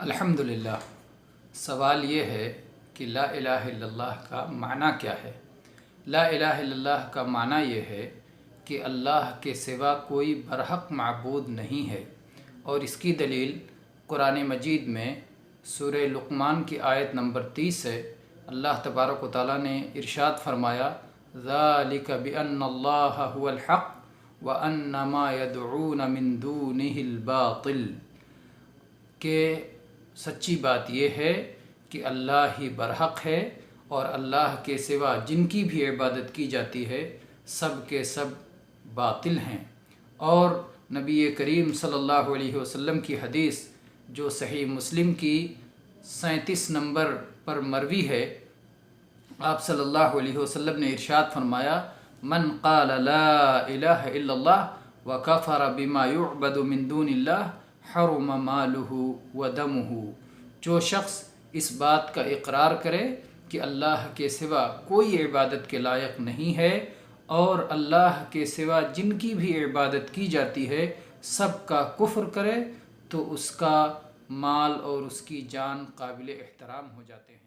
الحمدللہ۔ سوال یہ ہے کہ لا الہ الا اللہ کا معنی کیا ہے؟ لا الہ الا اللہ کا معنی یہ ہے کہ اللہ کے سوا کوئی برحق معبود نہیں ہے، اور اس کی دلیل قرآن مجید میں سورہ لقمان کی آیت نمبر 30 ہے۔ اللہ تبارک و تعالیٰ نے ارشاد فرمایا ذالک بأن اللہ هو الحق وأن ما يدعون من دونه الباطل، کہ سچی بات یہ ہے کہ اللہ ہی برحق ہے اور اللہ کے سوا جن کی بھی عبادت کی جاتی ہے سب کے سب باطل ہیں۔ اور نبی کریم صلی اللہ علیہ وسلم کی حدیث جو صحیح مسلم کی 37 نمبر پر مروی ہے، آپ صلی اللہ علیہ وسلم نے ارشاد فرمایا من قال لا الہ الا اللہ وکفر بما یعبد من دون اللہ حرم مالہ ودمہ، جو شخص اس بات کا اقرار کرے کہ اللہ کے سوا کوئی عبادت کے لائق نہیں ہے اور اللہ کے سوا جن کی بھی عبادت کی جاتی ہے سب کا کفر کرے، تو اس کا مال اور اس کی جان قابل احترام ہو جاتے ہیں۔